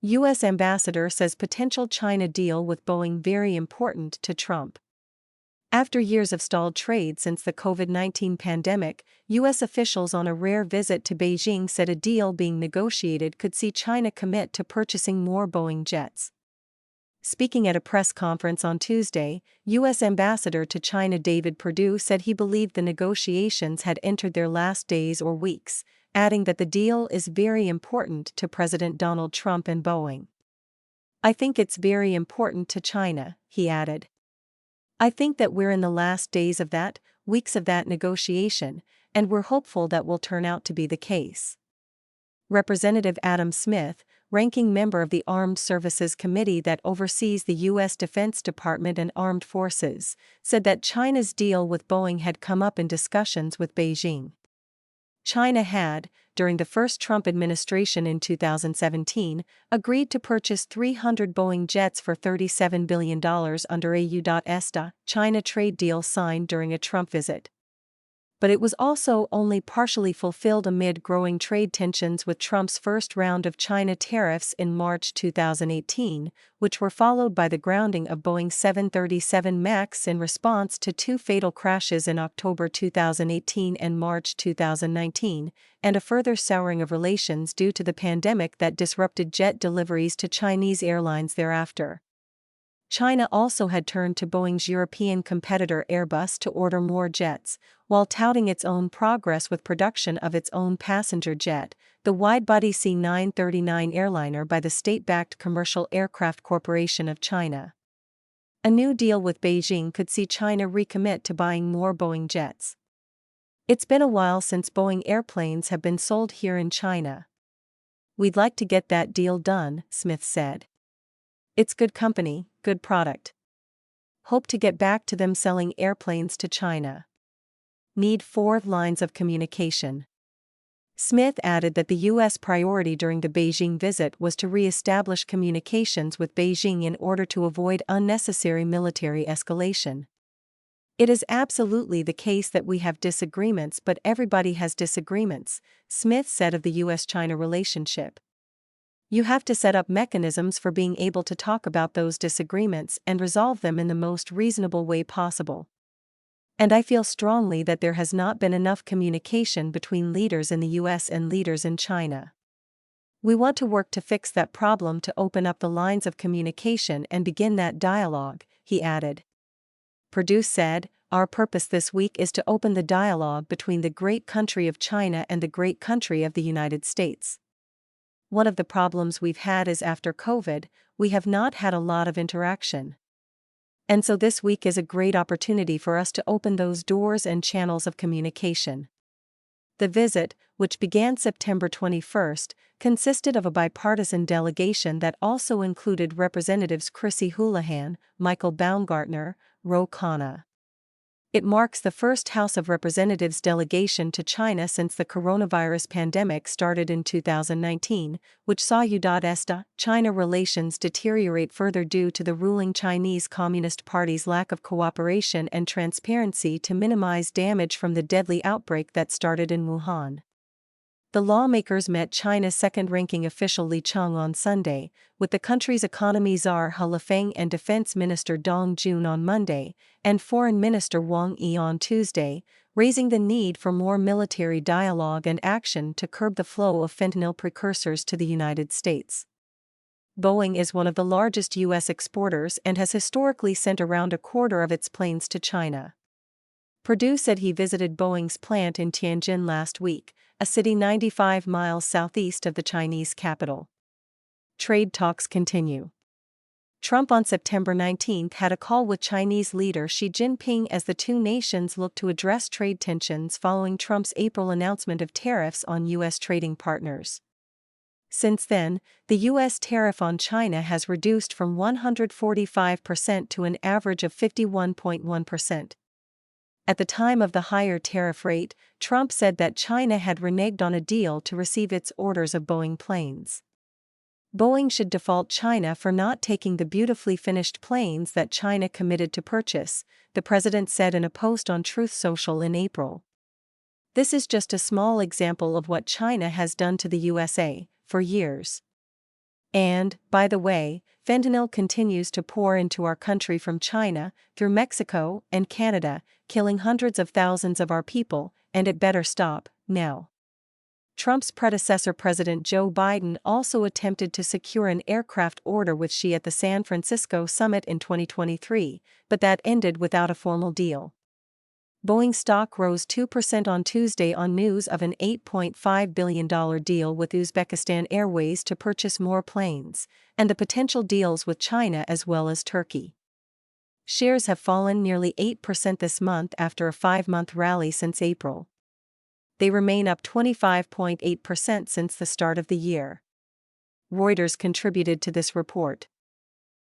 U.S. ambassador says potential China deal with Boeing very important to Trump. After years of stalled trade since the COVID-19 pandemic, U.S. officials on a rare visit to Beijing said a deal being negotiated could see China commit to purchasing more Boeing jets. Speaking at a press conference on Tuesday, U.S. Ambassador to China David Perdue said he believed the negotiations had entered their last days or weeks, adding that the deal is very important to President Donald Trump and Boeing. "I think it's very important to China," he added. "I think that we're in the last days of that, weeks of that negotiation, and we're hopeful that will turn out to be the case." Representative Adam Smith, ranking member of the Armed Services Committee that oversees the U.S. Defense Department and Armed Forces, said that China's deal with Boeing had come up in discussions with Beijing. China had, during the first Trump administration in 2017, agreed to purchase 300 Boeing jets for $37 billion under a U.S.-China trade deal signed during a Trump visit. But it was also only partially fulfilled amid growing trade tensions with Trump's first round of China tariffs in March 2018, which were followed by the grounding of Boeing 737 MAX in response to two fatal crashes in October 2018 and March 2019, and a further souring of relations due to the pandemic that disrupted jet deliveries to Chinese airlines thereafter. China also had turned to Boeing's European competitor Airbus to order more jets, while touting its own progress with production of its own passenger jet, the wide-body C-939 airliner by the state-backed Commercial Aircraft Corporation of China. A new deal with Beijing could see China recommit to buying more Boeing jets. "It's been a while since Boeing airplanes have been sold here in China. We'd like to get that deal done," Smith said. "It's good company, good product. Hope to get back to them selling airplanes to China. Need 4 lines of communication." Smith added that the U.S. priority during the Beijing visit was to re-establish communications with Beijing in order to avoid unnecessary military escalation. "It is absolutely the case that we have disagreements, but everybody has disagreements," Smith said of the U.S.-China relationship. "You have to set up mechanisms for being able to talk about those disagreements and resolve them in the most reasonable way possible. And I feel strongly that there has not been enough communication between leaders in the U.S. and leaders in China. We want to work to fix that problem, to open up the lines of communication and begin that dialogue," he added. Perdue said, "Our purpose this week is to open the dialogue between the great country of China and the great country of the United States. One of the problems we've had is after COVID, we have not had a lot of interaction. And so this week is a great opportunity for us to open those doors and channels of communication." The visit, which began September 21, consisted of a bipartisan delegation that also included Representatives Chrissy Houlihan, Michael Baumgartner, Ro Khanna. It marks the first House of Representatives delegation to China since the coronavirus pandemic started in 2019, which saw U.S.-China relations deteriorate further due to the ruling Chinese Communist Party's lack of cooperation and transparency to minimize damage from the deadly outbreak that started in Wuhan. The lawmakers met China's second-ranking official Li Cheng on Sunday, with the country's economy czar He Lifeng and Defense Minister Dong Jun on Monday, and Foreign Minister Wang Yi on Tuesday, raising the need for more military dialogue and action to curb the flow of fentanyl precursors to the United States. Boeing is one of the largest U.S. exporters and has historically sent around a quarter of its planes to China. Perdue said he visited Boeing's plant in Tianjin last week, a city 95 miles southeast of the Chinese capital. Trade talks continue. Trump on September 19 had a call with Chinese leader Xi Jinping as the two nations look to address trade tensions following Trump's April announcement of tariffs on U.S. trading partners. Since then, the U.S. tariff on China has reduced from 145% to an average of 51.1%. At the time of the higher tariff rate, Trump said that China had reneged on a deal to receive its orders of Boeing planes. Boeing should default China for not taking the beautifully finished planes that China committed to purchase, the president said in a post on Truth Social in April. "This is just a small example of what China has done to the USA, for years. And, by the way, fentanyl continues to pour into our country from China, through Mexico and Canada, killing hundreds of thousands of our people, and it better stop, now. Trump's predecessor President Joe Biden also attempted to secure an aircraft order with Xi at the San Francisco summit in 2023, but that ended without a formal deal. Boeing stock rose 2% on Tuesday on news of an $8.5 billion deal with Uzbekistan Airways to purchase more planes, and the potential deals with China as well as Turkey. Shares have fallen nearly 8% this month after a 5-month rally since April. They remain up 25.8% since the start of the year. Reuters contributed to this report.